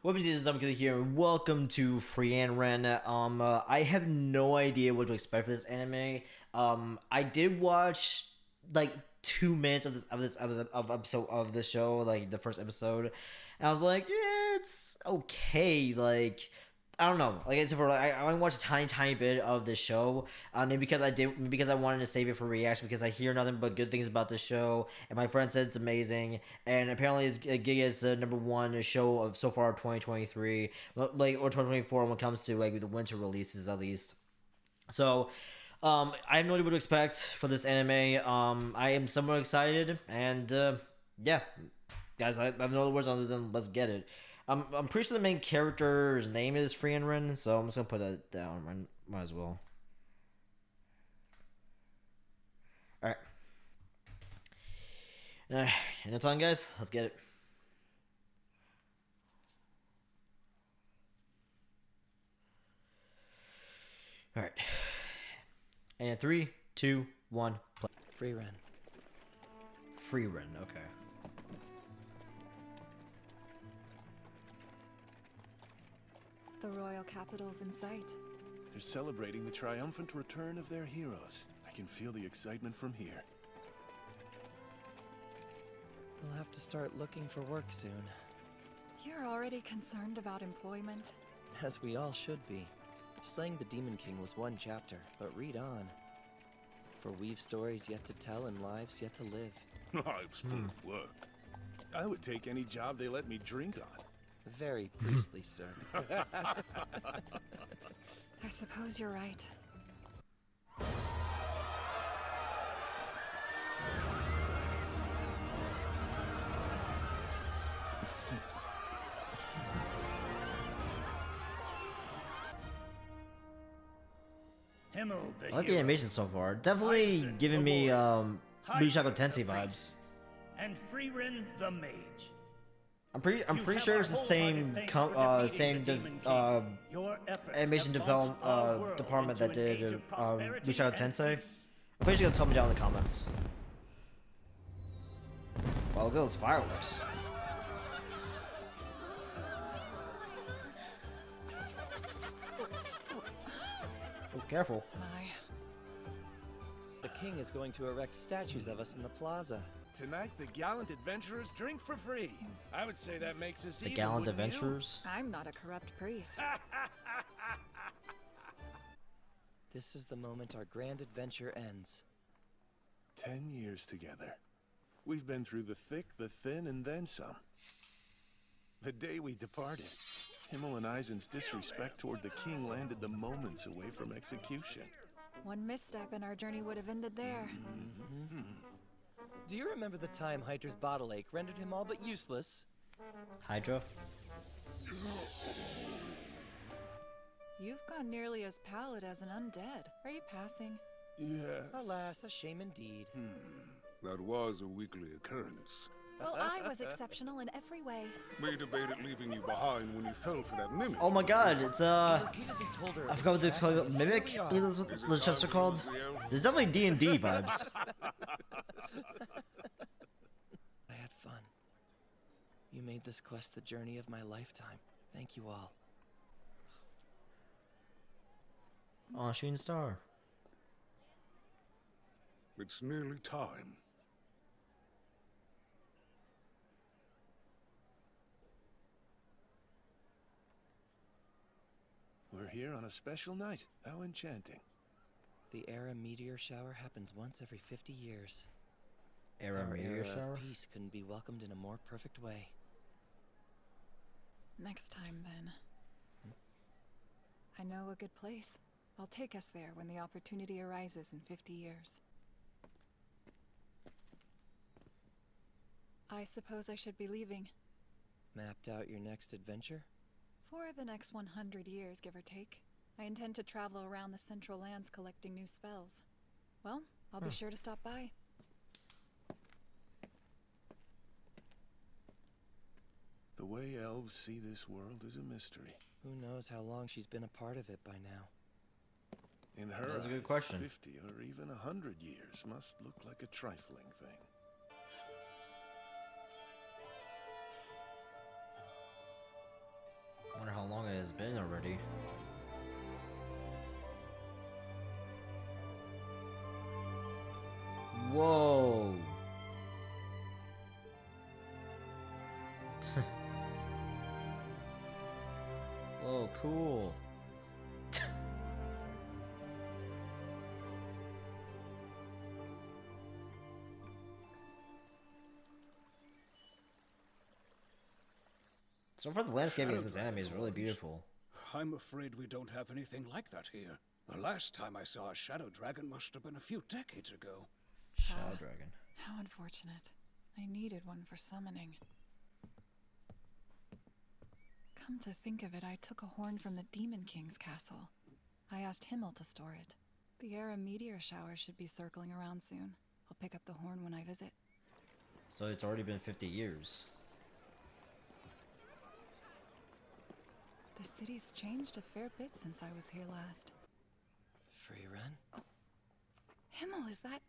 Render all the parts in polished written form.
What is this? I'm here. Welcome to Frieren. I have no idea what to expect for this anime. I did watch like 2 minutes of episode of the show, like the first episode, and I was like, yeah, it's okay. Like, I don't know. Like I said, I only watched a tiny bit of the show, and because I wanted to save it for reaction because I hear nothing but good things about the show, and my friend said it's amazing, and apparently it's Giga's number one show of so far of 2023, like or 2024 when it comes to like the winter releases at least. So, I have no idea what to expect for this anime. I am somewhat excited, and yeah, guys, I have no other words other than let's get it. I'm pretty sure the main character's name is Frieren, so I'm just gonna put that down. Might as well. All right, and that's on, guys. Let's get it. All right, and three, two, one, play. Frieren. Frieren. Okay. The royal capital's in sight. They're celebrating the triumphant return of their heroes. I can feel the excitement from here. We'll have to start looking for work soon. You're already concerned about employment? As we all should be. Slaying the Demon King was one chapter, but read on. For we've stories yet to tell and lives yet to live. Lives full of work. I would take any job they let me drink on. Very priestly, sir. I suppose you're right. I like the animation so far. Definitely giving me Mushoku Tensei vibes. And Frieren the Mage. I'm pretty sure it's the same animation department that did Mushoku Tensei. I'm pretty sure you'll tell me down in the comments. Wow, look at those fireworks. Oh, careful. My. The king is going to erect statues of us in the plaza. Tonight, the gallant adventurers drink for free. I would say that makes us The even, gallant wouldn't you? adventurers. I'm not a corrupt priest. This is the moment our grand adventure ends. 10 years together. We've been through the thick, the thin, and then some. The day we departed, Himmel and Eisen's disrespect toward the king landed them moments away from execution. One misstep and our journey would have ended there. Do you remember the time Hydra's bottle ache rendered him all but useless? Hydra. You've gone nearly as pallid as an undead. Are you passing? Yeah. Alas, a shame indeed. That was a weekly occurrence. Well, I was exceptional in every way. We debated leaving you behind when you fell for that mimic. Oh my God! It's Repeatedly told her it I was forgot what it's bad. called. Mimic? I believe that's what the chests are called. There's definitely D&D vibes. I had fun. You made this quest the journey of my lifetime. Thank you all. Oh, shooting star. It's nearly time. We're here on a special night. How enchanting. The Era meteor shower happens once every 50 years. Era Our meteor era shower. of peace couldn't be welcomed in a more perfect way. Next time, then. I know a good place. I'll take us there when the opportunity arises in 50 years. I suppose I should be leaving. Mapped out your next adventure? For the next 100 years, give or take. I intend to travel around the Central Lands collecting new spells. Well, I'll be sure to stop by. The way elves see this world is a mystery. Who knows how long she's been a part of it by now? In her That's a good eyes, question. 50 or even 100 years must look like a trifling thing. Oh, cool. So far, the landscaping in this anime is really beautiful. I'm afraid we don't have anything like that here. The last time I saw a shadow dragon must have been a few decades ago. Shadow Dragon. How unfortunate. I needed one for summoning. Come to think of it, I took a horn from the Demon King's castle. I asked Himmel to store it. The Era meteor shower should be circling around soon. I'll pick up the horn when I visit. So it's already been 50 years. The city's changed a fair bit since I was here last. Frieren? Himmel, is that...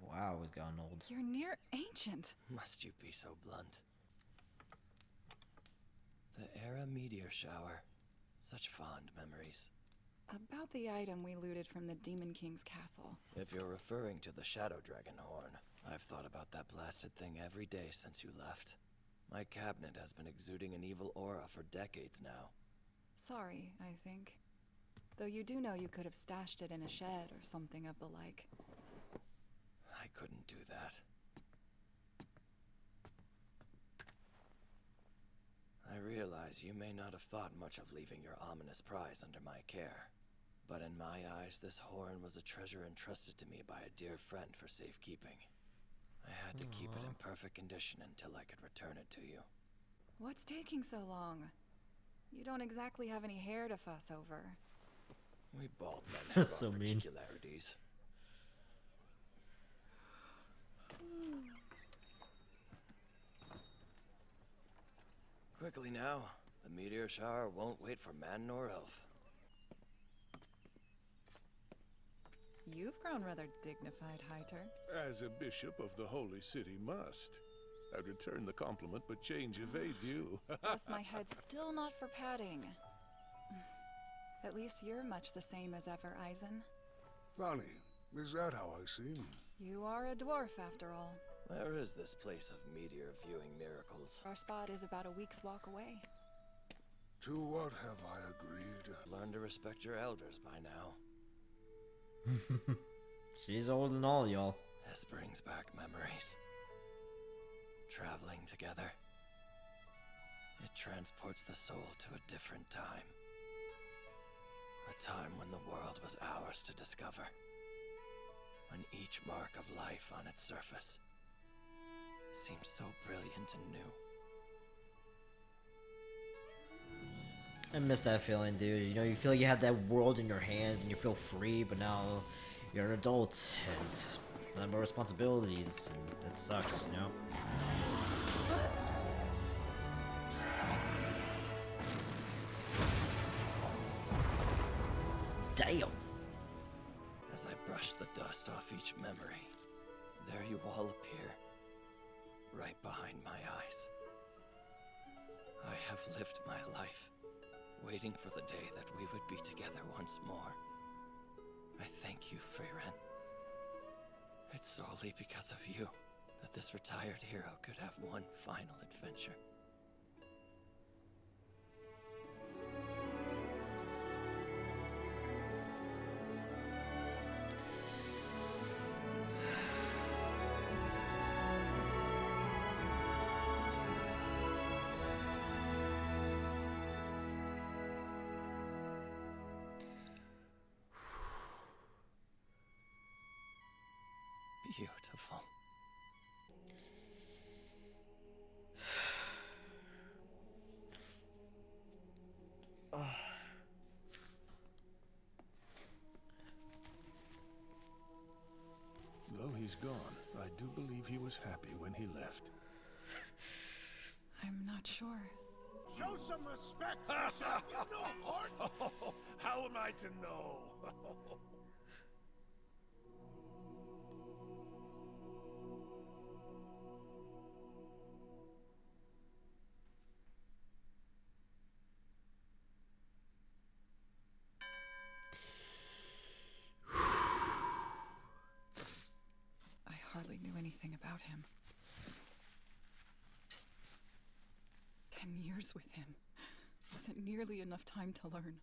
Wow, it's gotten old. You're near ancient. Must you be so blunt? The Era meteor shower. Such fond memories. About the item we looted from the Demon King's castle. If you're referring to the Shadow Dragon horn, I've thought about that blasted thing every day since you left. My cabinet has been exuding an evil aura for decades now. Sorry, I think. Though you do know you could have stashed it in a shed or something of the like. I couldn't do that. I realize you may not have thought much of leaving your ominous prize under my care. But in my eyes, this horn was a treasure entrusted to me by a dear friend for safekeeping. I had to keep it in perfect condition until I could return it to you. What's taking so long? You don't exactly have any hair to fuss over. We bald men have That's our so mean. particularities. Quickly now. The meteor shower won't wait for man nor elf. You've grown rather dignified, Heiter. As a bishop of the holy city must. I'd return the compliment, but change evades you. Thus my head's still not for padding. At least you're much the same as ever, Eisen. Funny, is that how I seem? You are a dwarf, after all. Where is this place of meteor viewing miracles? Our spot is about a week's walk away. To what have I agreed? Learn to respect your elders by now. She's older than all y'all. This brings back memories. Traveling together. It transports the soul to a different time. A time when the world was ours to discover. When each mark of life on its surface seemed so brilliant and new. I miss that feeling, dude. You know, you feel like you have that world in your hands and you feel free, but now you're an adult and you have more responsibilities, and it sucks, you know? Damn! As I brush the dust off each memory, there you all appear, right behind my eyes. I have lived my life, waiting for the day that we would be together once more. I thank you, Frieren. It's solely because of you that this retired hero could have one final adventure. Beautiful. Though he's gone, I do believe he was happy when he left. I'm not sure. Show some respect for yourself, you know, Art! Oh, how am I to know? I hardly knew anything about him. 10 years with him wasn't nearly enough time to learn.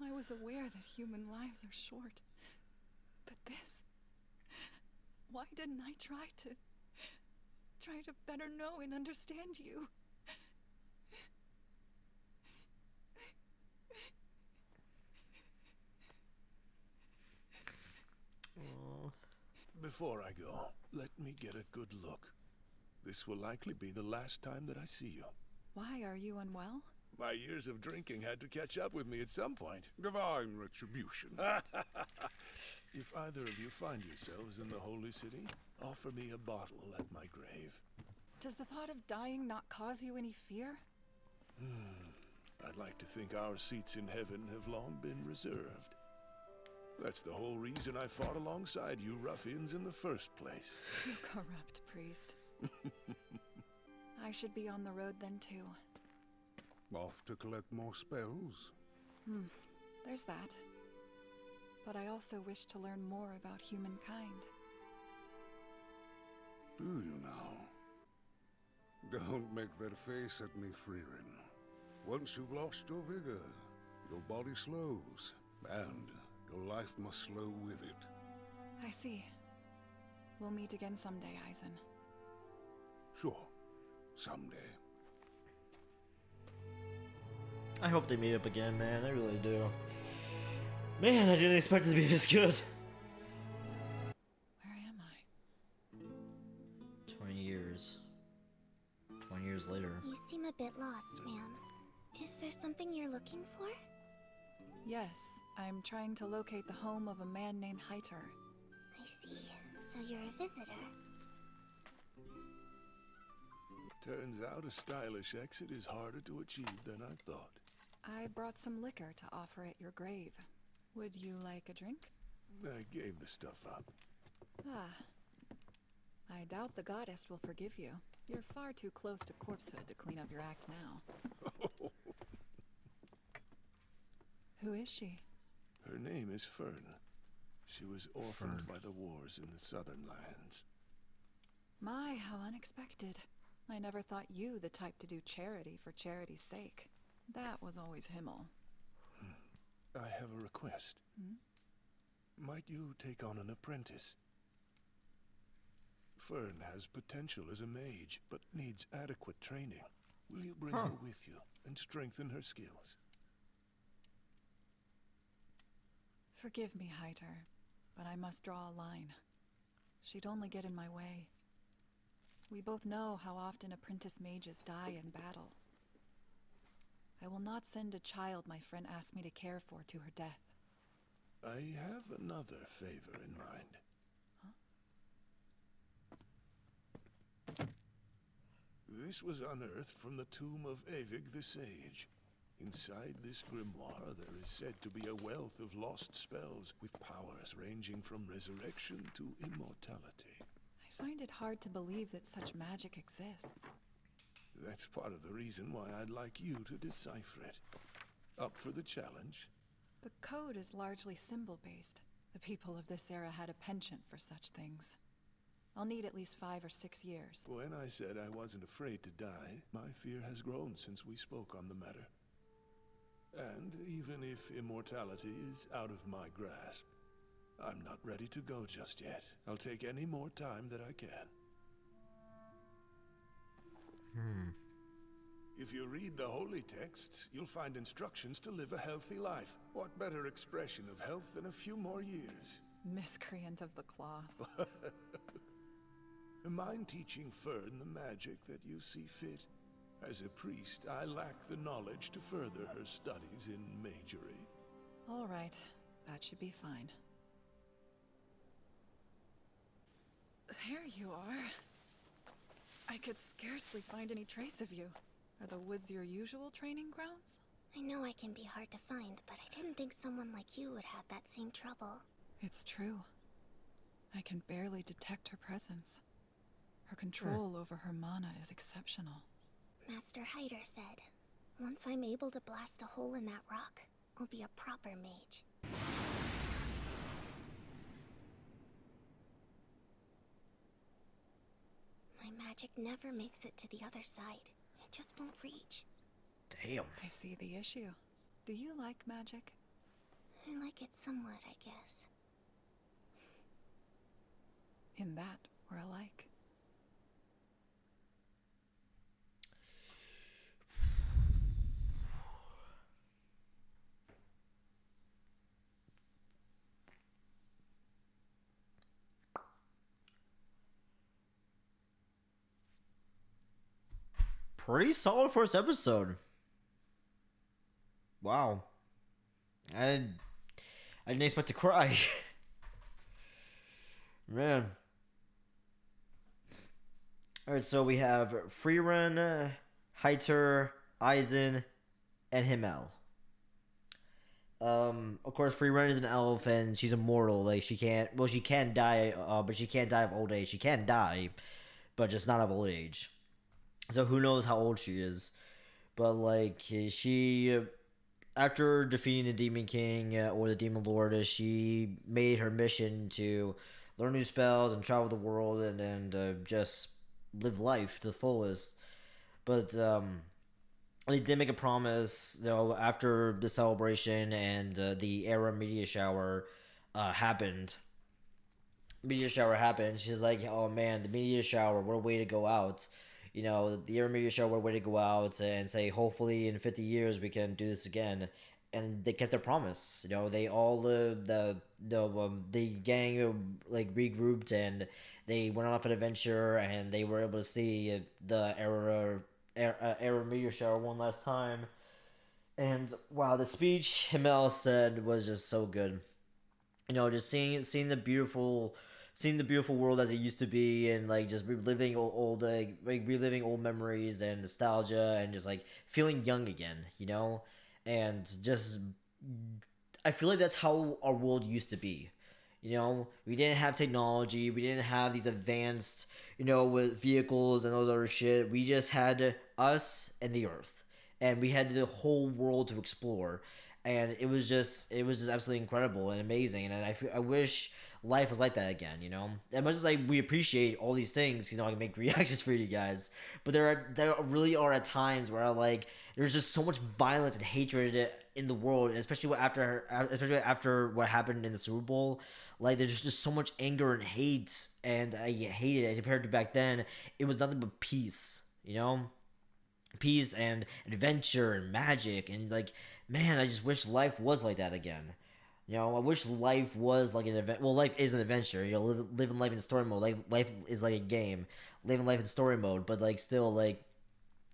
I was aware that human lives are short, but this... Why didn't I try to better know and understand you? Before I go, let me get a good look. This will likely be the last time that I see you. Why, are you unwell? My years of drinking had to catch up with me at some point. Divine retribution. If either of you find yourselves in the Holy City, offer me a bottle at my grave. Does the thought of dying not cause you any fear? I'd like to think our seats in heaven have long been reserved. That's the whole reason I fought alongside you ruffians in the first place. You corrupt priest. I should be on the road then too. Off to collect more spells? There's that. But I also wish to learn more about humankind. Do you now? Don't make that face at me, Frieren. Once you've lost your vigor, your body slows, and your life must slow with it. I see. We'll meet again someday, Eisen. Sure, someday. I hope they meet up again, man. I really do. Man, I didn't expect it to be this good. Where am I? 20 years. 20 years later. You seem a bit lost, ma'am. Is there something you're looking for? Yes, I'm trying to locate the home of a man named Heiter. I see. So you're a visitor. Turns out a stylish exit is harder to achieve than I thought. I brought some liquor to offer at your grave. Would you like a drink? I gave the stuff up. Ah. I doubt the goddess will forgive you. You're far too close to corpsehood to clean up your act now. Who is she? Her name is Fern. She was orphaned by the wars in the southern lands. My, how unexpected. I never thought you the type to do charity for charity's sake. That was always Himmel. I have a request. Might you take on an apprentice? Fern has potential as a mage, but needs adequate training. Will you bring her with you and strengthen her skills? Forgive me, Heiter, but I must draw a line. She'd only get in my way. We both know how often apprentice mages die in battle. I will not send a child my friend asked me to care for to her death. I have another favor in mind. This was unearthed from the tomb of Avig the Sage. Inside this grimoire, there is said to be a wealth of lost spells with powers ranging from resurrection to immortality. I find it hard to believe that such magic exists. That's part of the reason why I'd like you to decipher it. Up for the challenge? The code is largely symbol-based. The people of this era had a penchant for such things. I'll need at least 5 or 6 years. When I said I wasn't afraid to die, my fear has grown since we spoke on the matter. And even if immortality is out of my grasp, I'm not ready to go just yet. I'll take any more time that I can. If you read the holy texts, you'll find instructions to live a healthy life. What better expression of health than a few more years? Miscreant of the cloth. Mind teaching Fern the magic that you see fit? As a priest, I lack the knowledge to further her studies in magery. All right, that should be fine. There you are. I could scarcely find any trace of you. Are the woods your usual training grounds? I know I can be hard to find, but I didn't think someone like you would have that same trouble. It's true. I can barely detect her presence. Her control over her mana is exceptional. Master Heiter said, once I'm able to blast a hole in that rock, I'll be a proper mage. magic never makes it to the other side. It just won't reach. Damn. I see the issue. Do you like magic? I like it somewhat, I guess. In that, we're alike. Pretty solid first episode. Wow. I didn't expect to cry. Man. Alright, so we have Frieren, Heiter, Eisen, and Himmel. Of course, Frieren is an elf and she's immortal. Like, she can die, but she can't die of old age. She can die, but just not of old age. So who knows how old she is. But, like, she, after defeating the Demon King, or the Demon Lord, she made her mission to learn new spells and travel the world and just live life to the fullest. But, they did make a promise, after the celebration and the Era meteor shower happened. She's like, oh man, the meteor shower, what a way to go out. The Era meteor shower, what a way to go out and say, hopefully in 50 years we can do this again. And they kept their promise. They all the gang like regrouped and they went off an adventure and they were able to see the Era meteor shower one last time. And wow, the speech Himmel said was just so good. Just seeing the beautiful world as it used to be, and like just reliving reliving old memories and nostalgia, and just like feeling young again. And just I feel like that's how our world used to be. We didn't have technology, we didn't have these advanced, with vehicles and those other shit. We just had us and the earth, and we had the whole world to explore, and it was just absolutely incredible and amazing. And I wish life was like that again. As much as we appreciate all these things, I can make reactions for you guys, but there really are at times where there's just so much violence and hatred in the world, and especially after what happened in the Super Bowl. There's just so much anger and hate, and I hated it. Compared to back then, it was nothing but peace. Peace and adventure and magic, and man, I just wish life was like that again. I wish life was like an event. Well, life is an adventure. Living life in story mode. Life is like a game. Living life in story mode, but still,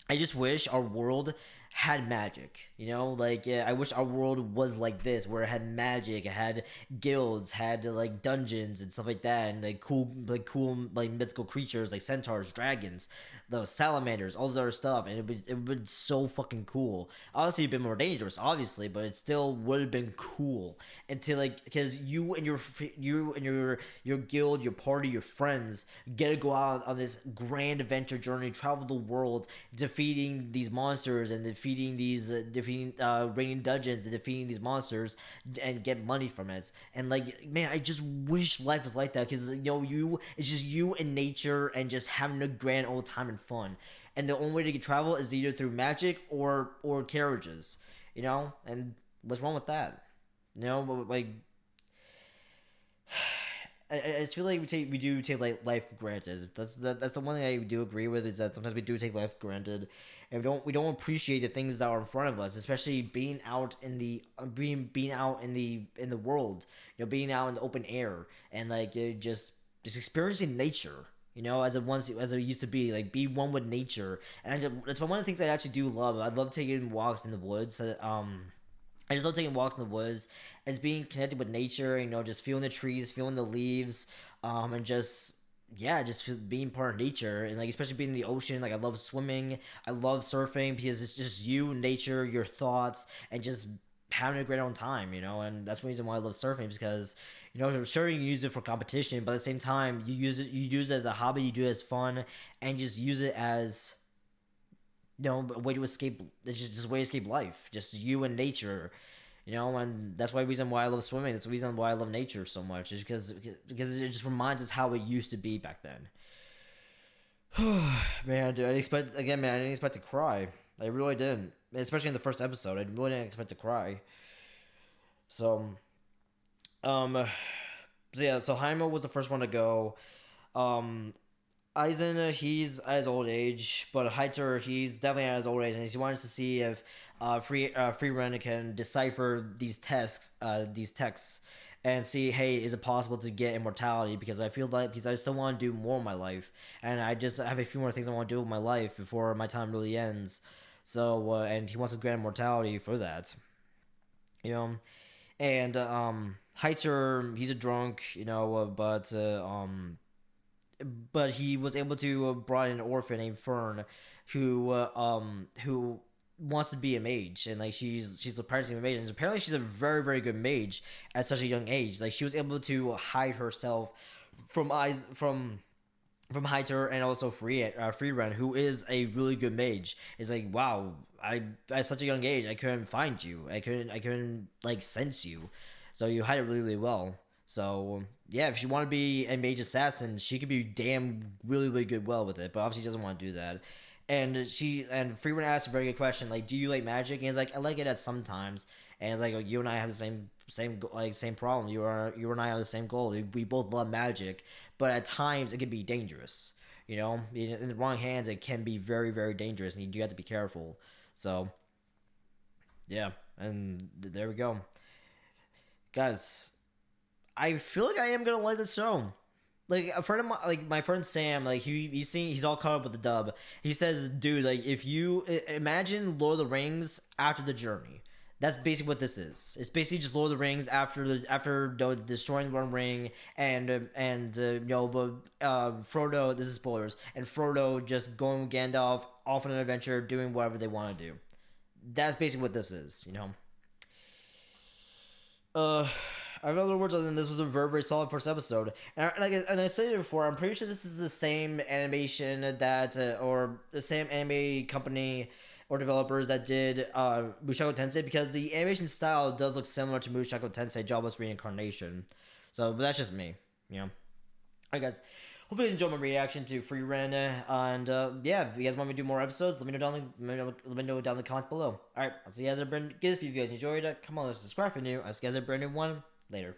I just wish our world had magic. I wish our world was like this, where it had magic, it had guilds, had dungeons and stuff like that, and cool mythical creatures like centaurs, dragons, those salamanders, all this other stuff, and it would be so fucking cool. Obviously, it'd been more dangerous, obviously, but it still would have been cool. Until because you and your guild, your party, your friends get to go out on this grand adventure journey, travel the world, defeating these monsters and defeating raiding dungeons and defeating these monsters and get money from it. And man, I just wish life was like that, because it's just you and nature and just having a grand old time and fun. And the only way to get travel is either through magic or carriages. And what's wrong with that? But I just feel like we do take life for granted. That's the one thing I do agree with, is that sometimes we do take life for granted, and we don't appreciate the things that are in front of us, especially being out in the world, being out in the open air, and just experiencing nature. As it used to be one with nature. And that's one of the things I actually do love. I love taking walks in the woods. I just love taking walks in the woods, as being connected with nature, just feeling the trees, feeling the leaves, and just being part of nature. And especially being in the ocean. I love swimming, I love surfing, because it's just you, nature, your thoughts, and just having a great own time. And that's one reason why I love surfing, because sure, you can use it for competition, but at the same time, you use it as a hobby, you do it as fun, and just use it as a way to escape. It's just a way to escape life, just you and nature. And that's the reason why I love swimming. That's the reason why I love nature so much, is because it just reminds us how it used to be back then. Man, dude, I didn't expect to cry. I really didn't. Especially in the first episode, I really didn't expect to cry. So, um, so yeah, so Jaime was the first one to go. Um, Eisen, he's at his old age, but Heiter, he's definitely at his old age, and he wants to see if Frieren can decipher these texts, and see, hey, is it possible to get immortality? Because I feel like because I still want to do more in my life, and I just have a few more things I want to do with my life before my time really ends. So, and he wants to grant immortality for that, you know. And Heiter, he's a drunk, but he was able to brought in an orphan named Fern, who wants to be a mage, and like she's practicing a mage, and apparently she's a very very good mage at such a young age. Like she was able to hide herself from eyes from Heiter and also Frieren, who is a really good mage. Is like, wow, I at such a young age I couldn't find you. I couldn't like sense you. So you hide it really really well. So yeah, if she want to be a mage assassin, she could be damn really really good well with it. But obviously she doesn't want to do that. And Frieren asked a very good question, like, do you like magic? And he's like, I like it at sometimes. And it's like, oh, you and I have the same problem. You and I have the same goal. We both love magic, but at times it can be dangerous. You know, in the wrong hands, it can be very very dangerous, and you do have to be careful. So yeah, and there we go, guys. I feel like I am gonna like this show. Like a friend of my, like my friend Sam, like he's all caught up with the dub. He says, dude, like if you imagine Lord of the Rings after the journey, that's basically what this is. It's basically just Lord of the Rings after destroying One Ring but Frodo. This is spoilers, and Frodo just going with Gandalf off on an adventure, doing whatever they want to do. That's basically what this is, you know. I have other words other than this was a very very solid first episode, and I said it before. I'm pretty sure this is the same animation that or the same anime company or developers that did Mushoku Tensei, because the animation style does look similar to Mushoku Tensei Jobless Reincarnation. So, but that's just me, you know. Alright, guys. Hopefully you enjoyed my reaction to Frieren, and yeah, if you guys want me to do more episodes, let me know down in the comments below. Alright, I'll see you guys at a brand new. If you guys enjoyed it, come on, let's subscribe if you're new. I'll see you guys at a brand new one later.